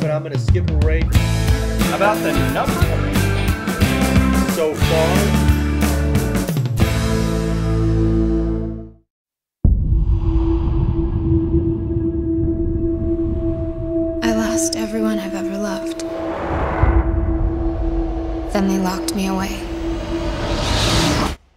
but I'm gonna skip a rate. About the number? So far. I lost everyone I've ever loved. Then they locked me away.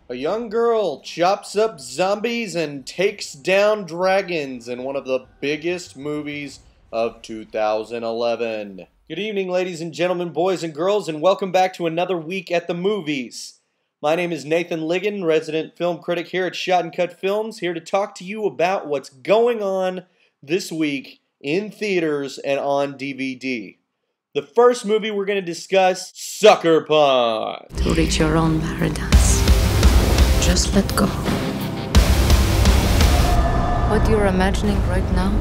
A young girl chops up zombies and takes down dragons in one of the biggest movies of 2011. Good evening, ladies and gentlemen, boys and girls, and welcome back to another week at the movies. My name is Nathan Ligon, resident film critic here at Shot and Cut Films, here to talk to you about what's going on this week in theaters and on DVD. The first movie we're going to discuss, Sucker Punch. To reach your own paradise, just let go. What you're imagining right now,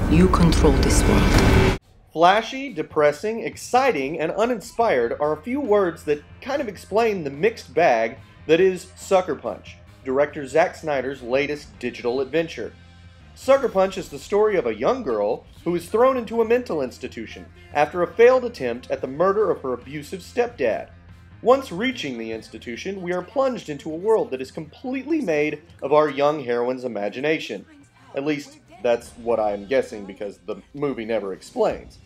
you control this world. Flashy, depressing, exciting, and uninspired are a few words that kind of explain the mixed bag that is Sucker Punch, director Zack Snyder's latest digital adventure. Sucker Punch is the story of a young girl who is thrown into a mental institution after a failed attempt at the murder of her abusive stepdad. Once reaching the institution, we are plunged into a world that is completely made of our young heroine's imagination. At least, that's what I'm guessing because the movie never explains.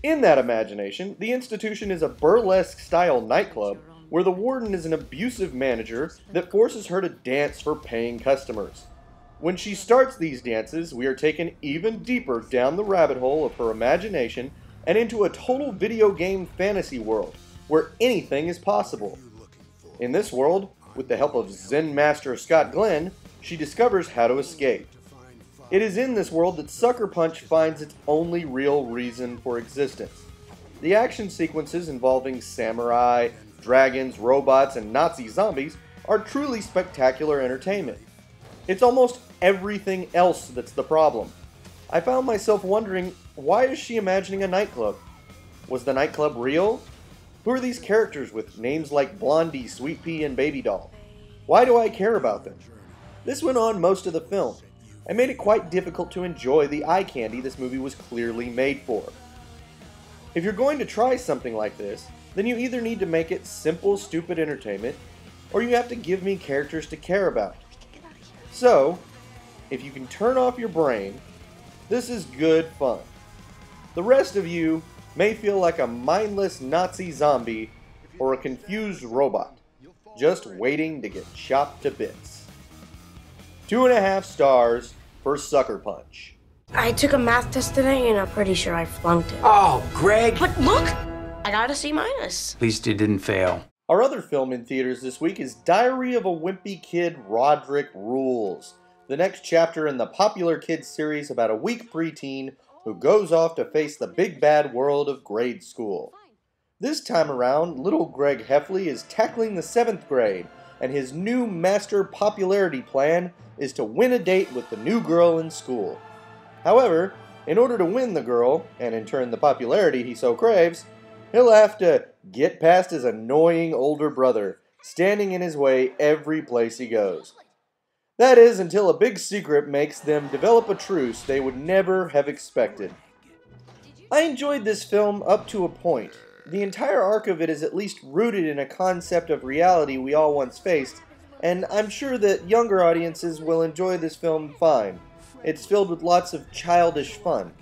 In that imagination, the institution is a burlesque-style nightclub where the warden is an abusive manager that forces her to dance for paying customers. When she starts these dances, we are taken even deeper down the rabbit hole of her imagination and into a total video game fantasy world, where anything is possible. In this world, with the help of Zen Master Scott Glenn, she discovers how to escape. It is in this world that Sucker Punch finds its only real reason for existence. The action sequences involving samurai, dragons, robots, and Nazi zombies are truly spectacular entertainment. It's almost everything else that's the problem. I found myself wondering, why is she imagining a nightclub? Was the nightclub real? Who are these characters with names like Blondie, Sweet Pea, and Baby Doll? Why do I care about them? This went on most of the film, and made it quite difficult to enjoy the eye candy this movie was clearly made for. If you're going to try something like this, then you either need to make it simple, stupid entertainment, or you have to give me characters to care about. So, if you can turn off your brain, this is good fun. The rest of you may feel like a mindless Nazi zombie or a confused robot, just waiting to get chopped to bits. 2.5 stars for Sucker Punch. I took a math test today and I'm pretty sure I flunked it. Oh, Greg! But look! I got a C-. At least you didn't fail. Our other film in theaters this week is Diary of a Wimpy Kid, Roderick Rules, the next chapter in the popular kids series about a weak preteen who goes off to face the big bad world of grade school. This time around, little Greg Heffley is tackling the 7th grade, and his new master popularity plan is to win a date with the new girl in school. However, in order to win the girl, and in turn the popularity he so craves, he'll have to get past his annoying older brother, standing in his way every place he goes. That is, until a big secret makes them develop a truce they would never have expected. I enjoyed this film up to a point. The entire arc of it is at least rooted in a concept of reality we all once faced, and I'm sure that younger audiences will enjoy this film fine. It's filled with lots of childish fun.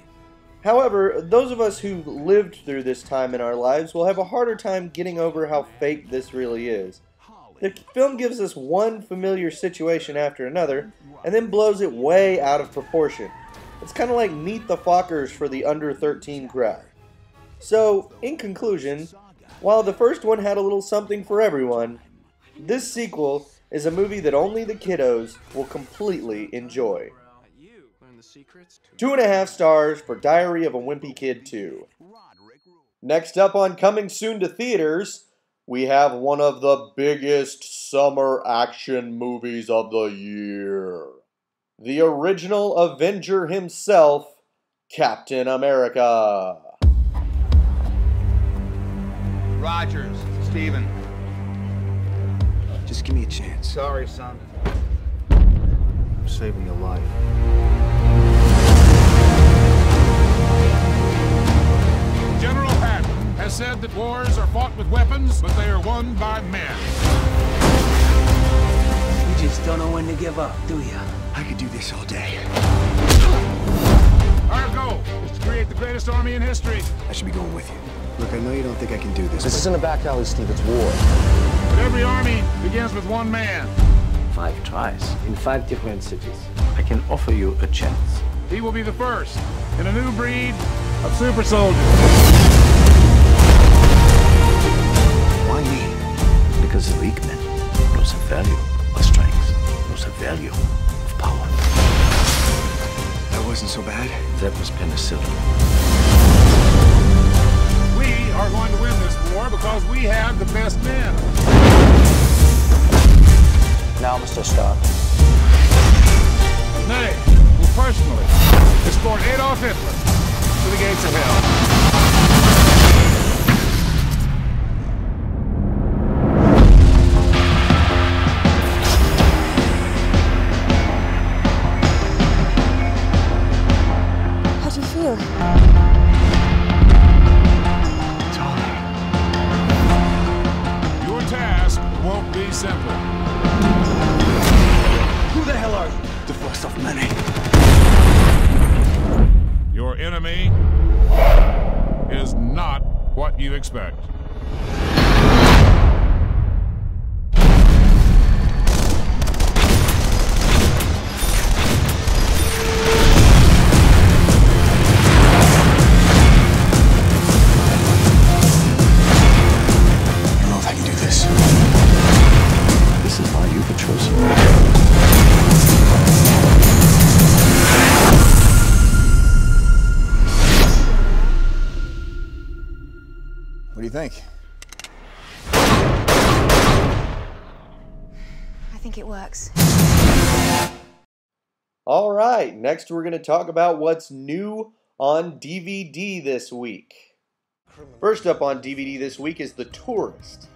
However, those of us who lived through this time in our lives will have a harder time getting over how fake this really is. The film gives us one familiar situation after another, and then blows it way out of proportion. It's kind of like Meet the Fockers for the under 13 crowd. So, in conclusion, while the first one had a little something for everyone, this sequel is a movie that only the kiddos will completely enjoy. 2.5 stars for Diary of a Wimpy Kid 2. Next up on Coming Soon to Theaters, we have one of the biggest summer action movies of the year. The original Avenger himself, Captain America. Rogers, Steven. Just give me a chance. Sorry, son. I'm saving your life. won by men. You just don't know when to give up, do ya? I could do this all day. Our goal is to create the greatest army in history. I should be going with you. Look, I know you don't think I can do this. This isn't a back alley, Steve. It's war. But every army begins with one man. 5 tries in 5 different cities. I can offer you a chance. He will be the first in a new breed of super soldiers. Why me? Because the weak men knows the value of strength, knows the value of power. That wasn't so bad. That was penicillin. We are going to win this war because we have the best men. Now, Mr. Stark. Nay, will personally escort Adolf Hitler to the gates of hell. How do you feel? It's all right. Your task won't be simple. Who the hell are you? The first of many. Your enemy is not what you expect. I don't know if I can do this. This is why you were chosen. What do you think? I think it works. All right, next we're going to talk about what's new on DVD this week. First up on DVD this week is The Tourist.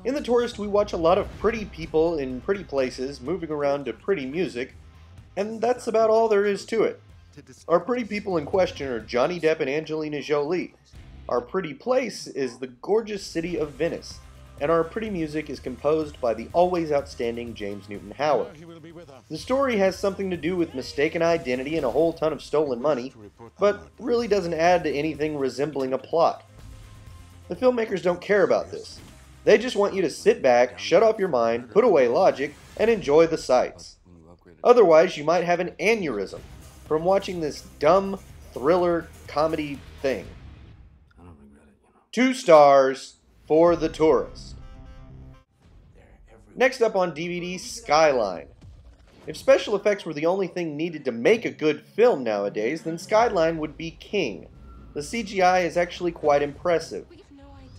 In The Tourist, we watch a lot of pretty people in pretty places moving around to pretty music, and that's about all there is to it. Our pretty people in question are Johnny Depp and Angelina Jolie. Our pretty place is the gorgeous city of Venice, and our pretty music is composed by the always outstanding James Newton Howard. The story has something to do with mistaken identity and a whole ton of stolen money, but really doesn't add to anything resembling a plot. The filmmakers don't care about this. They just want you to sit back, shut off your mind, put away logic, and enjoy the sights. Otherwise, you might have an aneurysm from watching this dumb thriller comedy thing. 2 stars for The Tourist. Next up on DVD, Skyline. If special effects were the only thing needed to make a good film nowadays, then Skyline would be king. The CGI is actually quite impressive.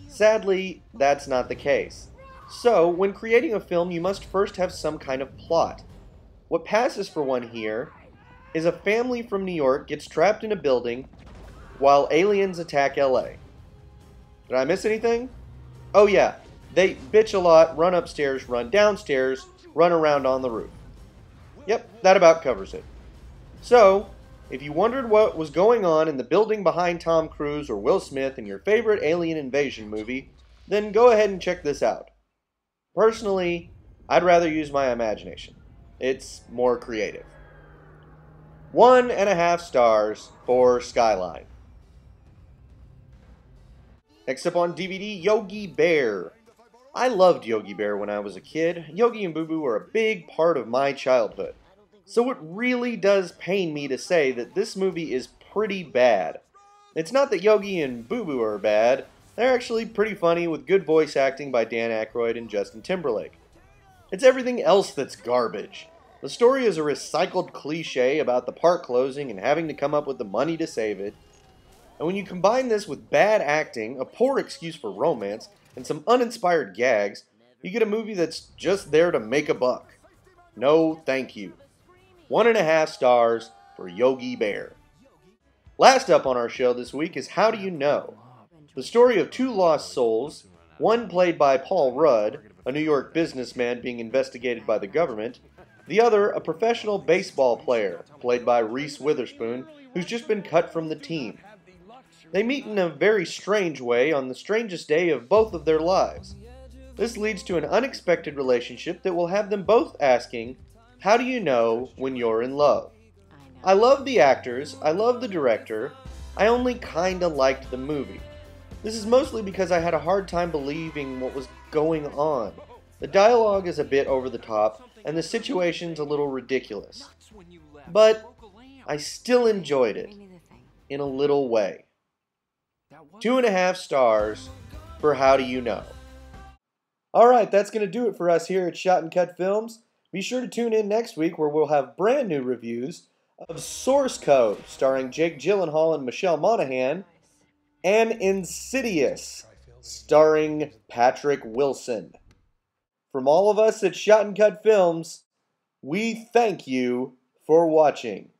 Sadly, that's not the case. So, when creating a film, you must first have some kind of plot. What passes for one here is a family from New York gets trapped in a building while aliens attack LA. Did I miss anything? Oh yeah, they bitch a lot, run upstairs, run downstairs, run around on the roof. Yep, that about covers it. So, if you wondered what was going on in the building behind Tom Cruise or Will Smith in your favorite alien invasion movie, then go ahead and check this out. Personally, I'd rather use my imagination. It's more creative. 1.5 stars for Skyline. Next up on DVD, Yogi Bear. I loved Yogi Bear when I was a kid. Yogi and Boo Boo are a big part of my childhood. So it really does pain me to say that this movie is pretty bad. It's not that Yogi and Boo Boo are bad. They're actually pretty funny with good voice acting by Dan Aykroyd and Justin Timberlake. It's everything else that's garbage. The story is a recycled cliche about the park closing and having to come up with the money to save it. And when you combine this with bad acting, a poor excuse for romance, and some uninspired gags, you get a movie that's just there to make a buck. No, thank you. 1.5 stars for Yogi Bear. Last up on our show this week is How Do You Know? The story of 2 lost souls, one played by Paul Rudd, a New York businessman being investigated by the government, the other a professional baseball player, played by Reese Witherspoon, who's just been cut from the team. They meet in a very strange way on the strangest day of both of their lives. This leads to an unexpected relationship that will have them both asking, how do you know when you're in love? I love the actors, I love the director, I only kinda liked the movie. This is mostly because I had a hard time believing what was going on. The dialogue is a bit over the top, and the situation's a little ridiculous. But I still enjoyed it, in a little way. 2.5 stars for How Do You Know? Alright, that's going to do it for us here at Shot and Cut Films. Be sure to tune in next week where we'll have brand new reviews of Source Code, starring Jake Gyllenhaal and Michelle Monaghan, and Insidious, starring Patrick Wilson. From all of us at Shot and Cut Films, we thank you for watching.